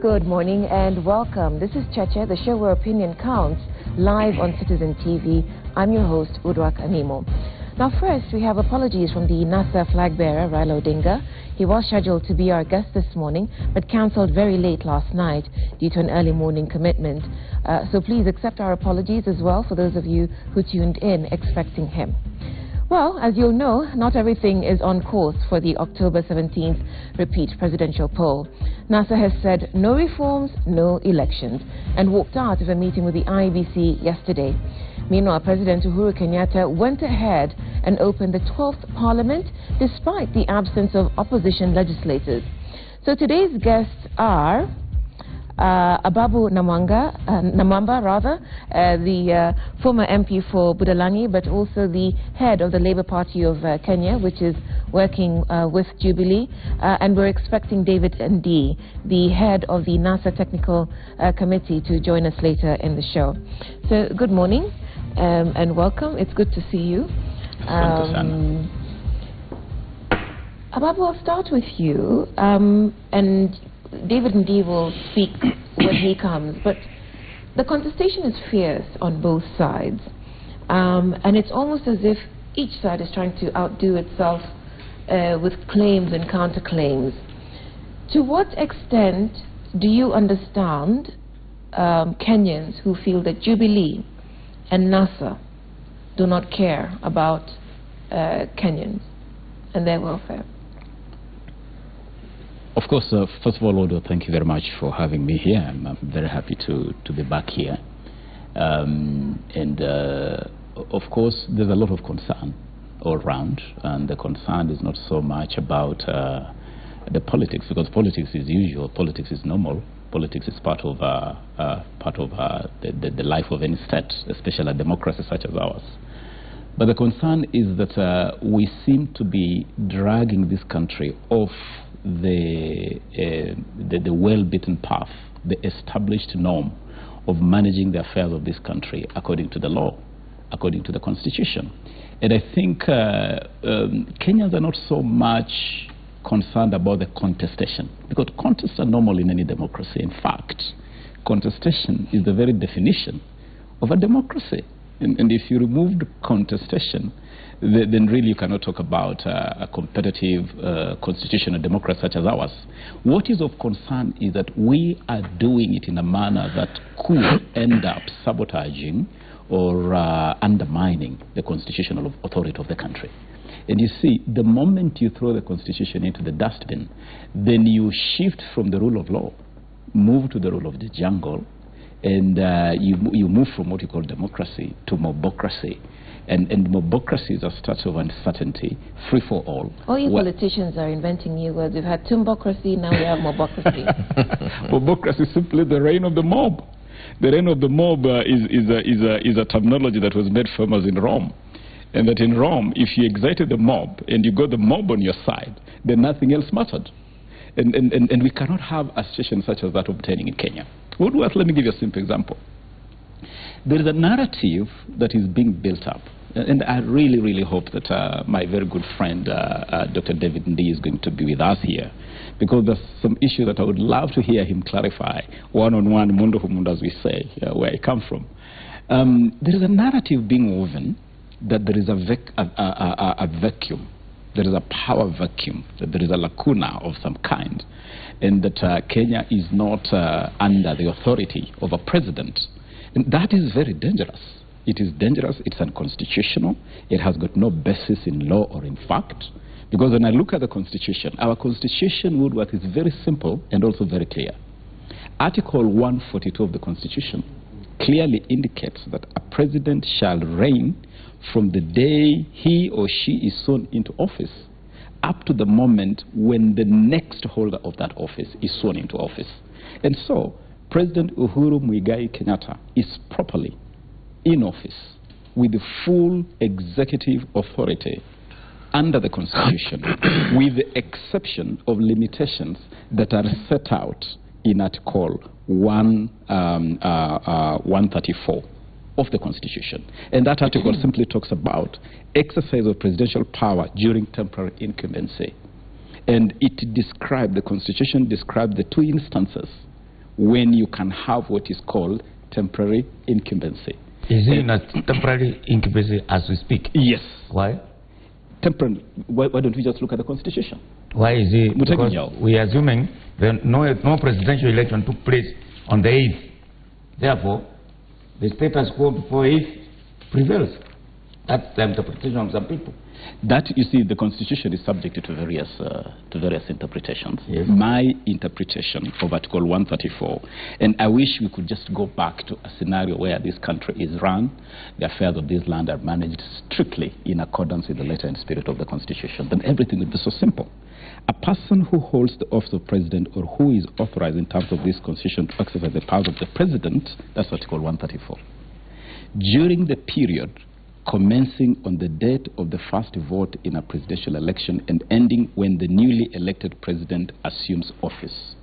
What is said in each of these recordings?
Good morning and welcome. This is Cheche, the show where opinion counts, live on Citizen TV. I'm your host, Udwak Animo. Now first, we have apologies from the NASA flag bearer, Raila Odinga. He was scheduled to be our guest this morning, but cancelled very late last night due to an early morning commitment. So please accept our apologies as well for those of you who tuned in expecting him. Well, as you'll know, not everything is on course for the October 17th repeat presidential poll. NASA has said no reforms, no elections, and walked out of a meeting with the IEBC yesterday. Meanwhile, President Uhuru Kenyatta went ahead and opened the 12th Parliament despite the absence of opposition legislators. So today's guests are Ababu Namwamba, the former MP for Budalangi, but also the head of the Labour Party of Kenya, which is working with Jubilee. And we're expecting David Ndii, the head of the NASA Technical Committee, to join us later in the show. So good morning and welcome. It's good to see you. Ababu, I'll start with you. And David Ndii will speak when he comes, but the contestation is fierce on both sides, and it's almost as if each side is trying to outdo itself with claims and counterclaims. To what extent do you understand Kenyans who feel that Jubilee and NASA do not care about Kenyans and their welfare? Of course, first of all, Odo, thank you very much for having me here. I'm very happy to be back here. Of course, there's a lot of concern all around, and the concern is not so much about the politics, because politics is usual, politics is normal, politics is part of the life of any state, especially a democracy such as ours. But the concern is that we seem to be dragging this country off the well-beaten path, the established norm of managing the affairs of this country according to the law, according to the constitution. And I think Kenyans are not so much concerned about the contestation, because contests are normal in any democracy. In fact, contestation is the very definition of a democracy. And if you removed contestation, then really you cannot talk about a competitive constitutional democracy such as ours. What is of concern is that we are doing it in a manner that could end up sabotaging or undermining the constitutional authority of the country. And you see, the moment you throw the constitution into the dustbin, then you shift from the rule of law, move to the rule of the jungle, and you move from what you call democracy to mobocracy. And mobocracy is a state of uncertainty, free for all. All you politicians are inventing new words. We've had tumbocracy, now we have mobocracy. Mobocracy is simply the reign of the mob. The reign of the mob is a terminology that was made famous in Rome. And that in Rome, if you excited the mob and you got the mob on your side, then nothing else mattered. And we cannot have a situation such as that obtaining in Kenya. Let me give you a simple example. There is a narrative that is being built up, and I really, really hope that my very good friend, Dr. David Ndii, is going to be with us here, because there's some issue that I would love to hear him clarify, one-on-one, mundo for mundo, as we say, where I come from. There is a narrative being woven that there is a vacuum, there is a power vacuum, that there is a lacuna of some kind, and that Kenya is not under the authority of a president. And that is very dangerous. It is dangerous, it's unconstitutional, it has got no basis in law or in fact. Because when I look at the constitution, our constitution, Woodworth, is very simple and also very clear. Article 142 of the constitution clearly indicates that a president shall reign from the day he or she is sworn into office up to the moment when the next holder of that office is sworn into office. And so, President Uhuru Muigai Kenyatta is properly in office with the full executive authority under the Constitution, with the exception of limitations that are set out in Article 134 of the Constitution. And that article simply talks about exercise of presidential power during temporary incumbency. And it described, the Constitution described the two instances when you can have what is called temporary incumbency. Is he in a temporary incumbency as we speak? Yes. Why? Temporary. Why don't we just look at the Constitution? Why is he? Because we are assuming that no presidential election took place on the 8th. Therefore, the status quo before 8th prevails. That's the interpretation of some people. That, you see, the Constitution is subject to various interpretations. Yes. My interpretation of Article 134, and I wish we could just go back to a scenario where this country is run, the affairs of this land are managed strictly in accordance with the letter and spirit of the Constitution, then everything would be so simple. A person who holds the office of president or who is authorized in terms of this Constitution to exercise the powers of the president, that's Article 134. During the period commencing on the date of the first vote in a presidential election and ending when the newly elected president assumes office,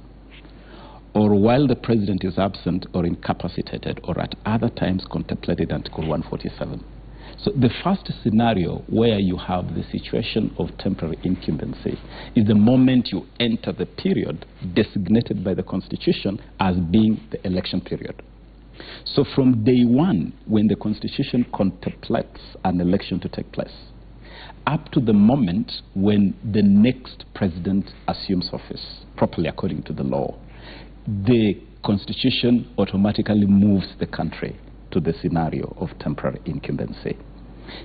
or while the president is absent or incapacitated or at other times contemplated Article 147. So the first scenario where you have the situation of temporary incumbency is the moment you enter the period designated by the Constitution as being the election period. So from day one, when the Constitution contemplates an election to take place, up to the moment when the next president assumes office, properly according to the law, the Constitution automatically moves the country to the scenario of temporary incumbency.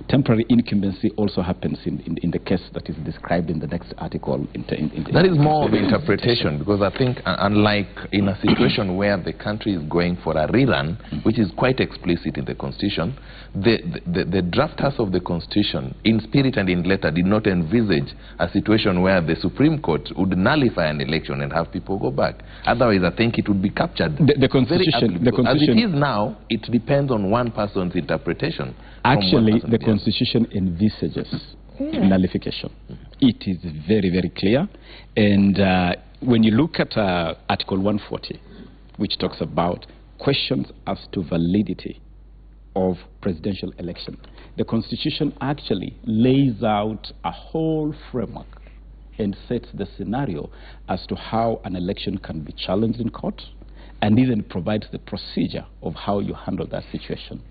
Temporary incumbency also happens in the case that is described in the next article. That is more of interpretation, because I think unlike in a situation where the country is going for a rerun, which is quite explicit in the Constitution, the drafters of the Constitution, in spirit and in letter, did not envisage a situation where the Supreme Court would nullify an election and have people go back. Otherwise, I think it would be captured. The Constitution, as it is now, it depends on one person's interpretation. Actually, the Constitution envisages nullification. It is very, very clear. And when you look at Article 140, which talks about questions as to validity of presidential election, the Constitution actually lays out a whole framework and sets the scenario as to how an election can be challenged in court, and even provides the procedure of how you handle that situation.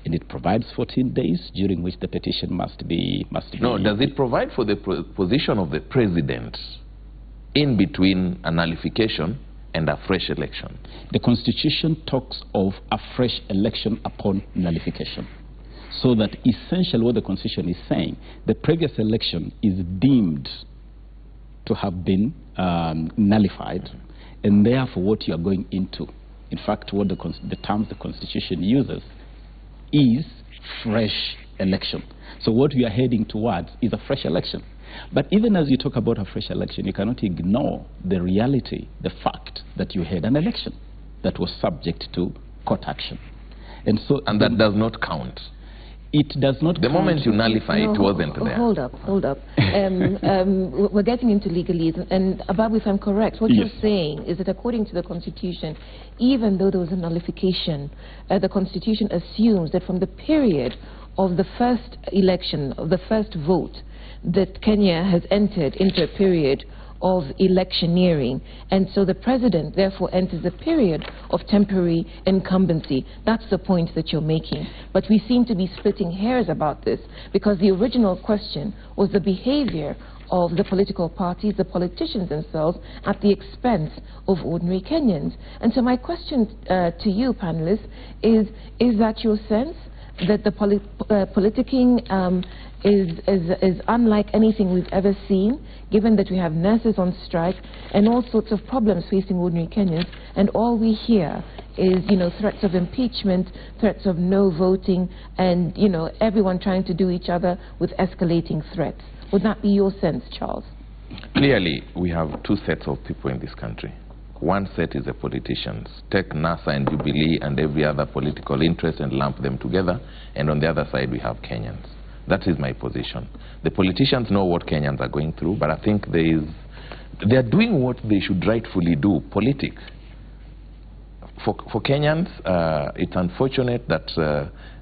And it provides 14 days during which the petition must be. No, does it provide for the position of the president in between a nullification and a fresh election? The Constitution talks of a fresh election upon nullification. So that essentially what the Constitution is saying, the previous election is deemed to have been nullified, and therefore what you are going into, in fact what the terms the Constitution uses, is fresh election. So what we are heading towards is a fresh election. But even as you talk about a fresh election, you cannot ignore the reality, the fact that you had an election that was subject to court action. And so that does not count. It does not the count. Moment you nullify it wasn't there. Hold up. We're getting into legalese, and Abab, if I'm correct, what you're saying is that according to the Constitution, even though there was a nullification, the Constitution assumes that from the period of the first election, of the first vote, that Kenya has entered into a period of electioneering, and so the president therefore enters a period of temporary incumbency. That's the point that you're making. But we seem to be splitting hairs about this, because the original question was the behavior of the political parties, the politicians themselves, at the expense of ordinary Kenyans. And so my question to you, panelists, is that your sense that the politicking is unlike anything we've ever seen, given that we have nurses on strike and all sorts of problems facing ordinary Kenyans, and all we hear is, threats of impeachment, threats of no voting, and, everyone trying to do each other with escalating threats. Would that be your sense, Charles? Clearly, we have two sets of people in this country. One set is the politicians. Take NASA and Jubilee and every other political interest and lump them together, and on the other side we have Kenyans. That is my position. The politicians know what Kenyans are going through, but I think they are doing what they should rightfully do, politics. For Kenyans, it's unfortunate that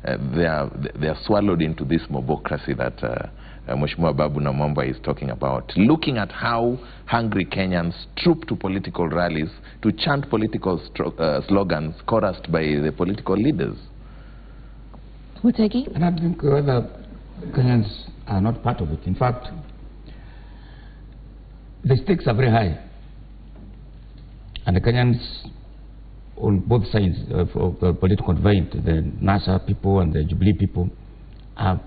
they are swallowed into this mobocracy that Mheshimiwa Babu Namwamba is talking about, looking at how hungry Kenyans troop to political rallies to chant political slogans chorused by the political leaders. Mutegi? And I think whether Kenyans are not part of it. In fact, the stakes are very high. And the Kenyans on both sides of the political divide, the NASA people and the Jubilee people, are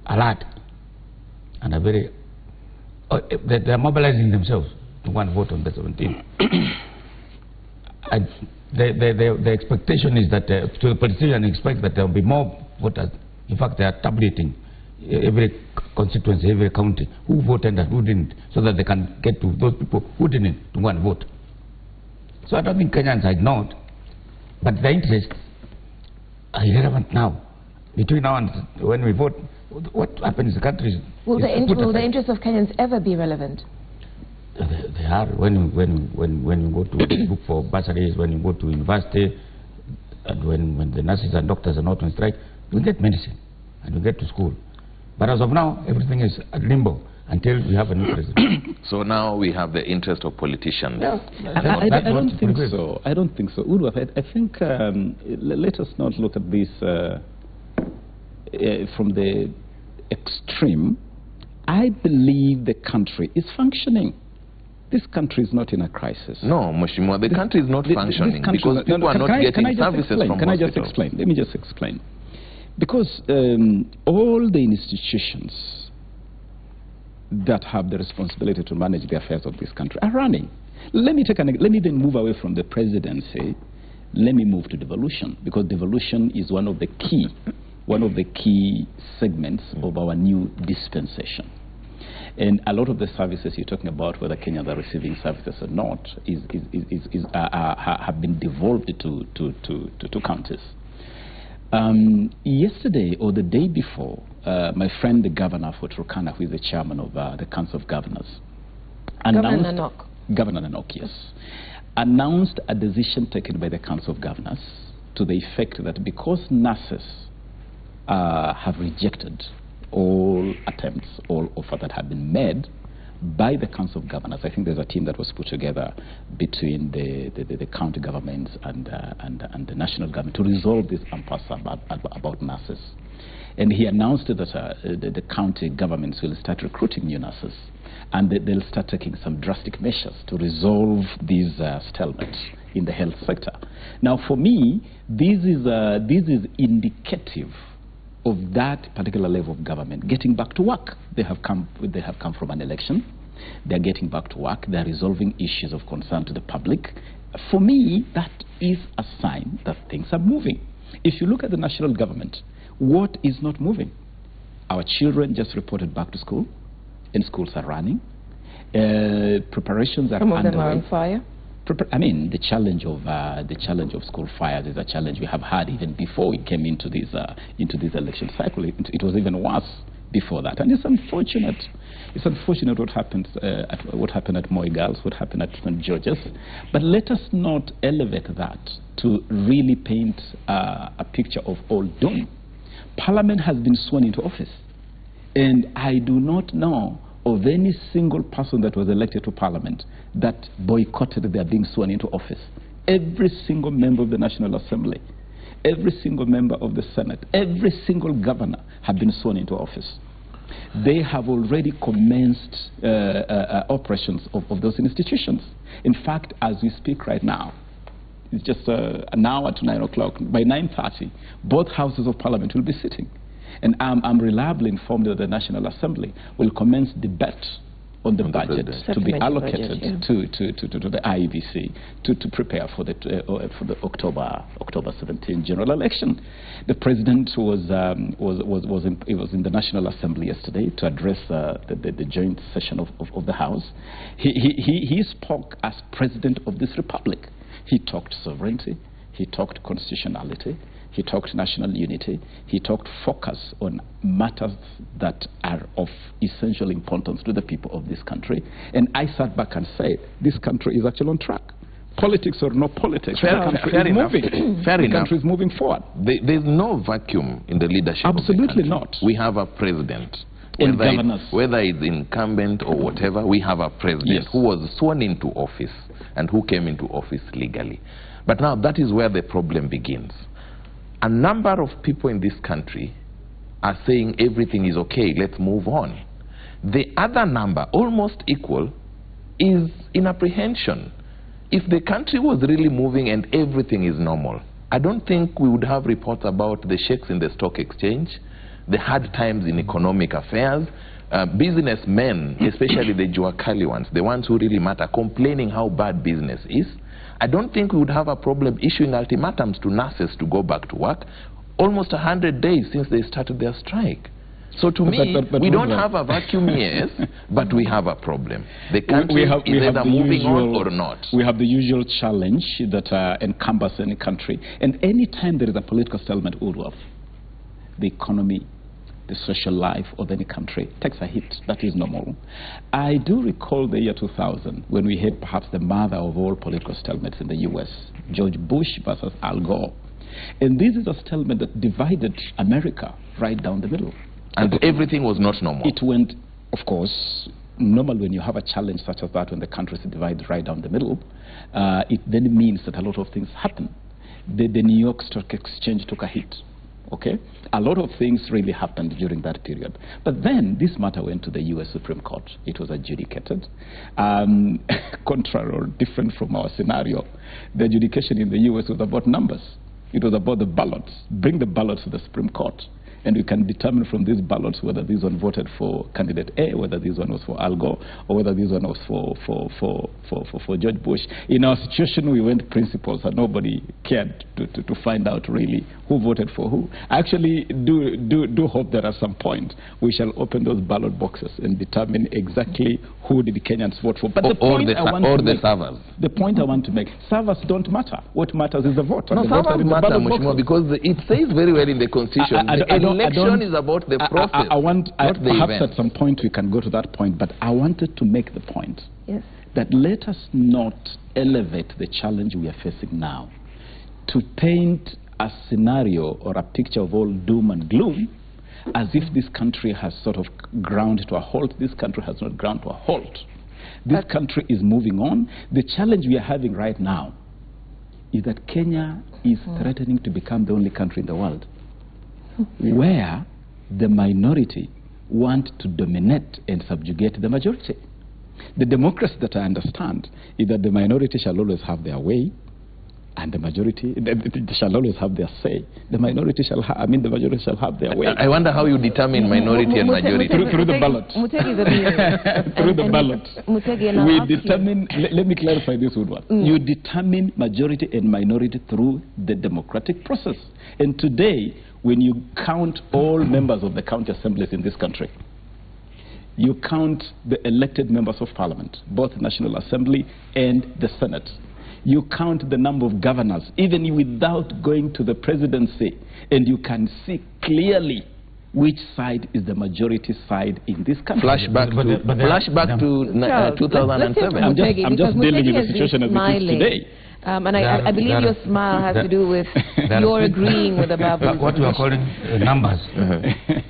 alert and are very, they are mobilizing themselves to go and vote on the 17th. The expectation is that to the politicians expect that there will be more voters. In fact, they are tabulating every constituency, every county, who voted and who didn't, so that they can get to those people who didn't to go and vote. So I don't think Kenyans are ignored, but the interests are irrelevant now. Between now and when we vote, what happens in the country? Will the interests of Kenyans ever be relevant? They are. When you go to look for bursaries, when you go to university, and when the nurses and doctors are not on strike, you get medicine and you get to school. But as of now, everything is at limbo until we have a new president. So now we have the interest of politicians. Yeah. I don't think so. I don't think so. I think let us not look at this from the extreme. I believe the country is functioning. This country is not in a crisis. No, Mheshimiwa, the country is not functioning because people are not getting services from hospitals. Can I just explain? Let me just explain. Because all the institutions that have the responsibility to manage the affairs of this country are running. Let me then move away from the presidency. Let me move to devolution, because devolution is one of the key segments of our new dispensation. And a lot of the services you're talking about, whether Kenyans are receiving services or not, have been devolved to counties. Yesterday or the day before, my friend the governor for Turkana, who is the chairman of the Council of Governors, Governor Nanok, yes, announced a decision taken by the Council of Governors to the effect that because nurses have rejected all attempts, all offers that have been made by the Council of Governors. I think there's a team that was put together between the county governments and the national government to resolve this impasse about nurses. And he announced that the county governments will start recruiting new nurses, and they'll start taking some drastic measures to resolve these stalemates in the health sector. Now, for me, this is indicative of that particular level of government getting back to work. They have come from an election. They're getting back to work. They're resolving issues of concern to the public. For me, that is a sign that things are moving. If you look at the national government, what is not moving? Our children just reported back to school, and schools are running. Preparations are underway. Some of them are on fire. I mean, the challenge of school fires is a challenge we have had even before we came into this election cycle. It was even worse before that, and it's unfortunate. It's unfortunate what happened at Moi Girls, what happened at St. George's. But let us not elevate that to really paint a picture of all doom. Parliament has been sworn into office, and I do not know of any single person that was elected to Parliament that boycotted their being sworn into office. Every single member of the National Assembly, every single member of the Senate, every single governor have been sworn into office. They have already commenced operations of those institutions. In fact, as we speak right now, it's just an hour to 9 o'clock. By 9:30, both houses of Parliament will be sitting. And I'm reliably informed that the National Assembly will commence debate on the budget to be allocated to the IEBC to prepare for the October 17 general election. The president was in the National Assembly yesterday to address the joint session of the House. He spoke as president of this republic. He talked sovereignty. He talked constitutionality. He talked national unity. He talked focus on matters that are of essential importance to the people of this country. And I sat back and said, this country is actually on track. Politics or no politics, the country is moving. The country is moving forward. There's no vacuum in the leadership. Absolutely of the not. We have a president whether it's incumbent or whatever, we have a president who was sworn into office and who came into office legally. But now that is where the problem begins. A number of people in this country are saying everything is okay, let's move on. The other number, almost equal, is in apprehension. If the country was really moving and everything is normal, I don't think we would have reports about the shakes in the stock exchange, the hard times in economic affairs, businessmen, especially the Juakali ones, the ones who really matter, complaining how bad business is. I don't think we would have a problem issuing ultimatums to nurses to go back to work almost 100 days since they started their strike. So to me, we don't have a vacuum, yes, but we have a problem. The country is either moving on or not. We have the usual challenge that encompasses any country. And any time there is a political settlement, the economy, the social life of any country takes a hit. That is normal. I do recall the year 2000 when we had perhaps the mother of all political settlements in the U.S., George Bush versus Al Gore. And this is a settlement that divided America right down the middle. And everything was not normal. It went, of course, normal when you have a challenge such as that, when the country is divided right down the middle. It then means that a lot of things happen. The New York Stock Exchange took a hit. Okay? A lot of things really happened during that period. But then this matter went to the U.S. Supreme Court. It was adjudicated. Contrary or different from our scenario, the adjudication in the U.S. was about numbers. It was about the ballots. Bring the ballots to the Supreme Court. And we can determine from these ballots whether this one voted for candidate A, whether this one was for Al Gore, or whether this one was for George Bush. In our situation, we went principles, and nobody cared to find out really who voted for who. I actually do hope that at some point we shall open those ballot boxes and determine exactly who did Kenyans vote for. But the point I want to make, servers don't matter. What matters is the vote. No, servers matter much more because it says very well in the Constitution. Election is about the process, not the event. Perhaps at some point we can go to that point, but I wanted to make the point that let us not elevate the challenge we are facing now to paint a scenario or a picture of all doom and gloom as if this country has sort of ground to a halt. This country has not ground to a halt. This country is moving on. The challenge we are having right now is that Kenya is threatening to become the only country in the world where the minority want to dominate and subjugate the majority. The democracy that I understand is that the minority shall always have their way, and the majority they shall always have their say. The minority shall the majority shall have their way. I wonder how you determine minority and majority. Through the ballot. Through the ballot. We determine, let me clarify this, Woodward. You determine majority and minority through the democratic process. And today, when you count all members of the county assemblies in this country, you count the elected members of parliament, both National Assembly and the Senate. You count the number of governors, even without going to the presidency, and you can see clearly which side is the majority side in this country. Flashback to 2007. I'm just dealing with the situation as it is today. And I believe your smile has to do with your agreeing with the Babu. What you are calling numbers.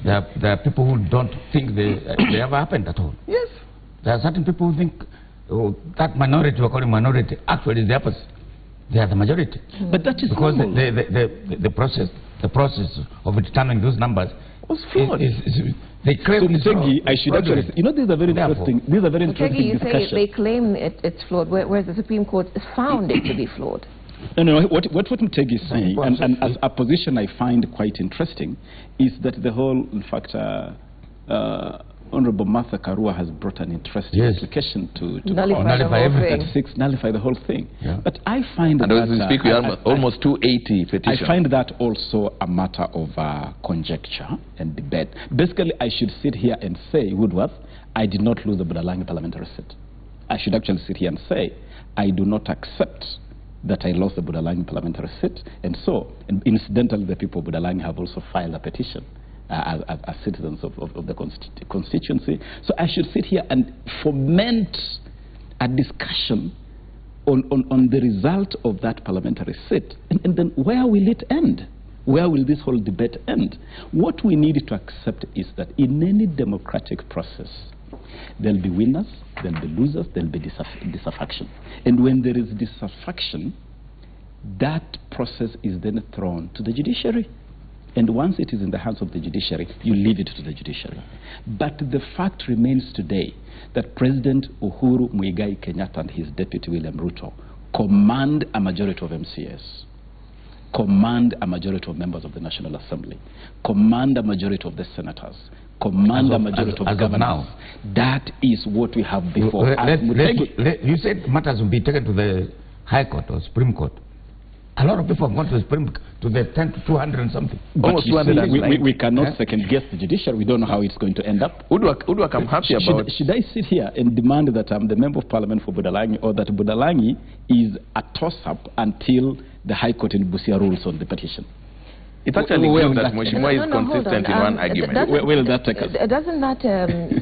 There are people who don't think they ever happened at all. Yes. There are certain people who think that minority we are calling minority actually is the opposite. They are the majority. But that is because the process of determining those numbers was flawed. They claim I should actually. You know, these are very interesting. These are very interesting discussions. Say they claim it's flawed, whereas the Supreme Court has found it to be flawed. No. What Mutegi is saying, and as a position I find quite interesting, is that the whole, in fact, Honorable Martha Karua has brought an interesting application to nullify everything. Nullify the whole thing. Yeah. But I find and as we speak, we have almost 280 petitions. I find that also a matter of conjecture and debate. Basically, I should sit here and say, Woodworth, I did not lose the Budalangi parliamentary seat. I should actually sit here and say, I do not accept that I lost the Budalangi parliamentary seat. And so, incidentally, the people of Budalangi have also filed a petition as citizens of the constituency. So I should sit here and foment a discussion on the result of that parliamentary seat. And then where will it end? Where will this whole debate end? What we need to accept is that in any democratic process, there'll be winners, there'll be losers, there'll be dissatisfaction. And when there is dissatisfaction, that process is then thrown to the judiciary. And once it is in the hands of the judiciary, you leave it to the judiciary. But the fact remains today that President Uhuru Muigai Kenyatta and his deputy William Ruto command a majority of MCAs, command a majority of members of the National Assembly, command a majority of the senators, command a majority of governors. Now, that is what we have before us. You said matters will be taken to the High Court or Supreme Court. A lot of people have gone to the Supreme Court, to the 10 to 200 and something. Almost 200. We cannot second guess the judiciary. We don't know how it's going to end up. Udwak, I'm happy about... Should I sit here and demand that I'm the member of parliament for Budalangi, or that Budalangi is a toss-up until the High Court in Busia rules on the petition? It's actually good that Mheshimiwa is consistent in one argument. Where will that take us? Doesn't that,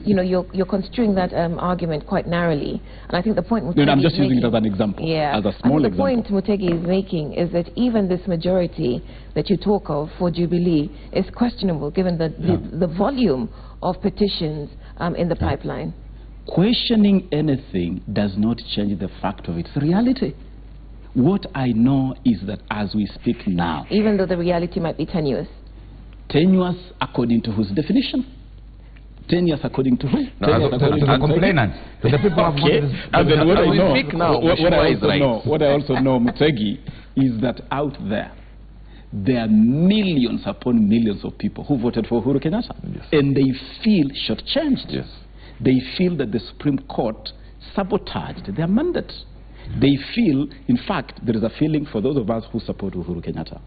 you know, you're construing that argument quite narrowly. And I think the point Mutegi I'm just using it as an example, as a small example. The point Mutegi is making is that even this majority that you talk of for Jubilee is questionable given the volume of petitions in the pipeline. Questioning anything does not change the fact of its reality. What I know is that as we speak now... Even though the reality might be tenuous? Tenuous according to whose definition? Tenuous according to who? No, to the complainants, to the people who have what I also know, Mutegi, is that out there, there are millions upon millions of people who voted for Uhuru Kenyatta. Yes. And they feel shortchanged. Yes. They feel that the Supreme Court sabotaged their mandate. They feel, in fact, there is a feeling for those of us who support Uhuru Kenyatta.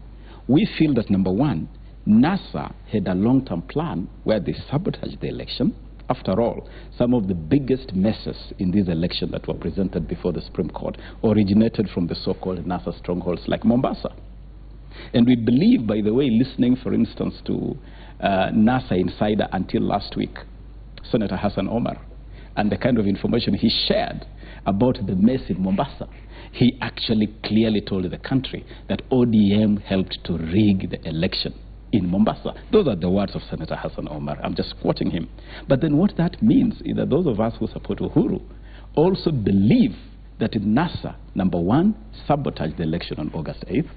We feel that, number one, NASA had a long-term plan where they sabotaged the election. After all, some of the biggest messes in this election that were presented before the Supreme Court originated from the so-called NASA strongholds like Mombasa. And we believe, by the way, listening, for instance, to NASA insider until last week, Senator Hassan Omar, and the kind of information he shared about the mess in Mombasa, he actually clearly told the country that ODM helped to rig the election in Mombasa. Those are the words of Senator Hassan Omar. I'm just quoting him. But then what that means is that those of us who support Uhuru also believe that NASA, number one, sabotaged the election on August 8th.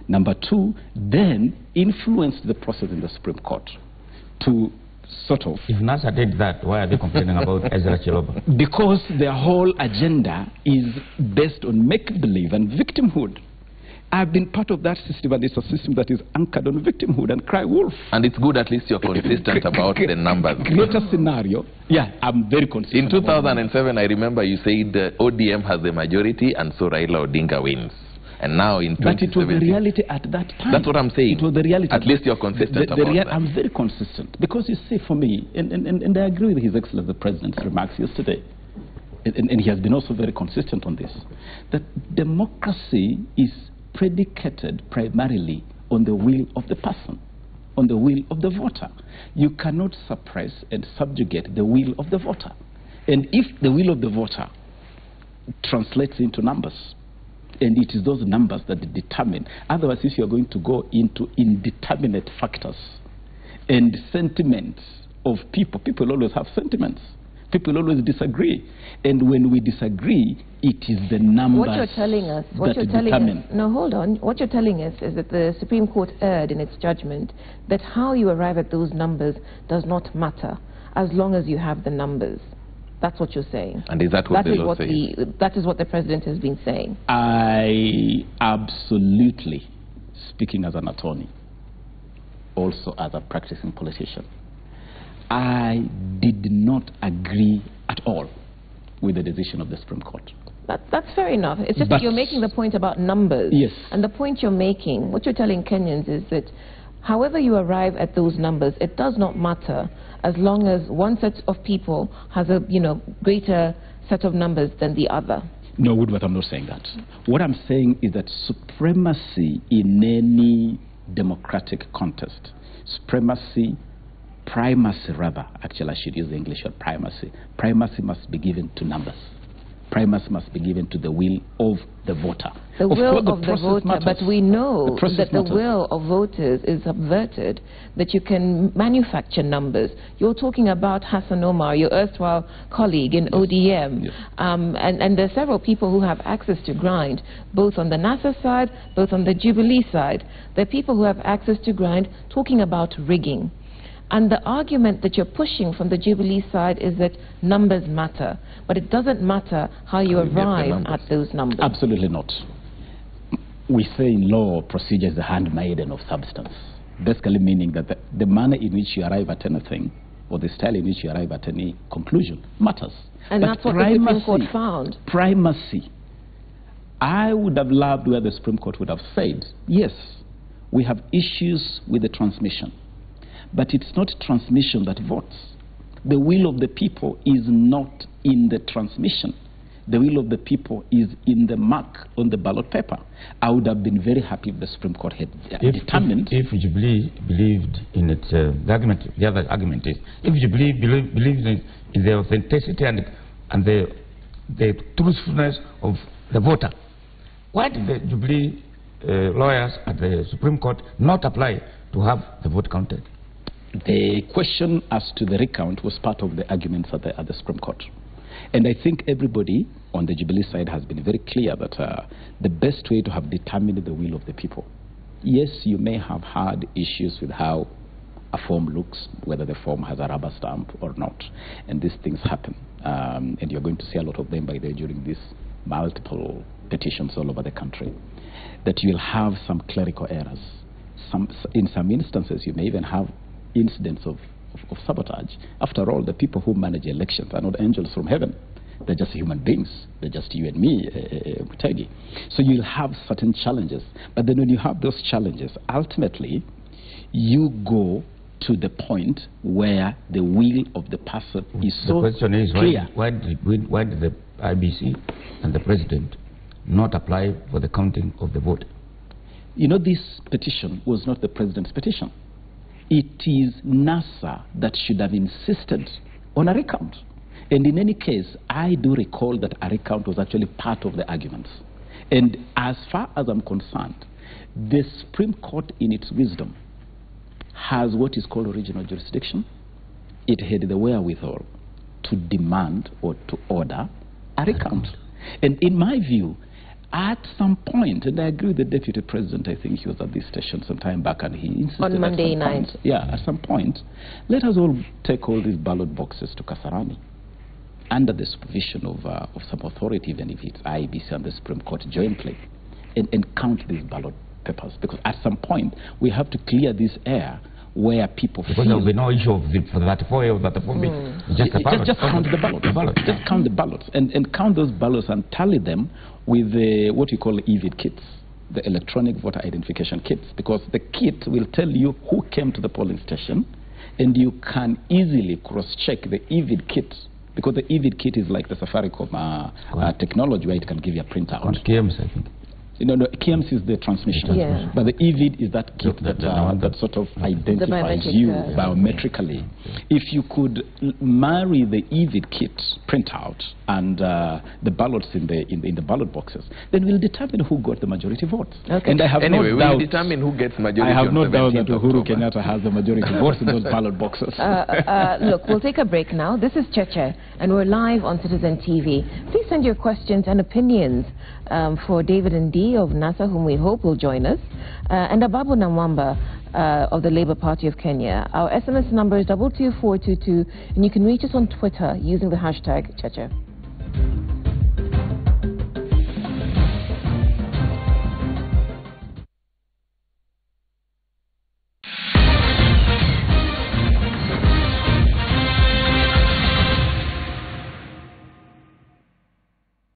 Number two, then influenced the process in the Supreme Court to sort of... If NASA did that, why are they complaining about Ezra Chiloba? Because their whole agenda is based on make-believe and victimhood. I've been part of that system, and it's a system that is anchored on victimhood and cry wolf. And it's good at least you're consistent about the numbers. Create a scenario. Yeah, I'm very consistent. In 2007, I remember you said ODM has the majority and so Raila Odinga wins. And now in 2017... But it was the reality at that time. That's what I'm saying. It was the reality. At least you're consistent about that. I'm very consistent. Because you see, for me, and I agree with His Excellency the President's remarks yesterday, and he has been also very consistent on this, that democracy is predicated primarily on the will of the person, on the will of the voter. You cannot suppress and subjugate the will of the voter. And if the will of the voter translates into numbers, and it is those numbers that determine. Otherwise, if you're going to go into indeterminate factors and sentiments of people, people always have sentiments. People always disagree. And when we disagree, it is the numbers that determine. No, hold on. What you're telling us is that the Supreme Court erred in its judgment that how you arrive at those numbers does not matter as long as you have the numbers. That's what you're saying. And is that what the law says? That is what the President has been saying. I absolutely, speaking as an attorney, also as a practicing politician, I did not agree at all with the decision of the Supreme Court. That's fair enough. It's just that you're making the point about numbers. Yes. And the point you're making, what you're telling Kenyans is that however you arrive at those numbers, it does not matter as long as one set of people has a greater set of numbers than the other. No, Woodworth, I'm not saying that. What I'm saying is that supremacy in any democratic contest, primacy rather, actually I should use the English word primacy must be given to numbers. primacy must be given to the will of the voter. The will of the voter, matters. but we know that the matters. will of voters is subverted, that you can manufacture numbers. You're talking about Hassan Omar, your erstwhile colleague in ODM, Yes. And there are several people who have access to grind, both on the NASA side, both on the Jubilee side. There are people who have access to grind talking about rigging. And the argument that you're pushing from the Jubilee side is that numbers matter, but it doesn't matter how you arrive at those numbers. Absolutely not. We say in law, procedure is the handmaiden of substance, basically meaning that the manner in which you arrive at anything, or the style in which you arrive at any conclusion, matters. And but that's what the Supreme Court found. Primacy. I would have loved where the Supreme Court would have said, yes, we have issues with the transmission. But it's not transmission that votes. The will of the people is not in the transmission. The will of the people is in the mark on the ballot paper. I would have been very happy if the Supreme Court had determined. If Jubilee believed in its the other argument is, if Jubilee believes in the authenticity and the truthfulness of the voter, why did the Jubilee lawyers at the Supreme Court not apply to have the vote counted? The question as to the recount was part of the arguments at the Supreme Court. And I think everybody on the Jubilee side has been very clear that the best way to have determined the will of the people. Yes, you may have had issues with how a form looks, whether the form has a rubber stamp or not. And these things happen. And you're going to see a lot of them by the way during these multiple petitions all over the country. That you'll have some clerical errors. In some instances, you may even have incidents of sabotage. After all, the people who manage elections are not angels from heaven. They're just human beings. They're just you and me, Mutegi. So you'll have certain challenges. But then when you have those challenges, ultimately, you go to the point where the will of the person is so clear. The question is, why did the IBC and the president not apply for the counting of the vote? You know, this petition was not the president's petition. It is NASA that should have insisted on a recount. And in any case, I do recall that a recount was actually part of the arguments. And as far as I'm concerned, the Supreme Court in its wisdom has what is called original jurisdiction. It had the wherewithal to demand or to order a recount. And in my view, at some point, and I agree with the Deputy President, I think he was at this station some time back, and he insisted on Monday night. At some point, let us all take all these ballot boxes to Kasarani under the supervision of some authority, even if it's IBC and the Supreme Court jointly, and count these ballot papers. Because at some point, we have to clear this air where people feel... Because there will be no issue of for that 4A or that 4B. Just count the ballots. Just count the ballots and count those ballots and tally them with what you call EVID kits, the electronic voter identification kits, because the kit will tell you who came to the polling station, and you can easily cross-check the EVID kit, because the EVID kit is like the Safaricom technology where it can give you a printout. On KIEMS, I think. No, KIEMS is the transmission. Yeah. But the EVID is that kit that sort of identifies you biometrically. If you could marry the EVID kit printout and the ballots in the ballot boxes, then we'll determine who got the majority votes. Okay. And I have anyway, no we'll doubt, determine who gets majority. I have no doubt that Uhuru October. Kenyatta has the majority votes in those ballot boxes. Look, we'll take a break now. This is Cheche, and we're live on Citizen TV. Please send your questions and opinions for David and Dee of NASA, whom we hope will join us, and Ababu Namwamba of the Labour Party of Kenya. Our SMS number is 22422, and you can reach us on Twitter using the hashtag Cheche.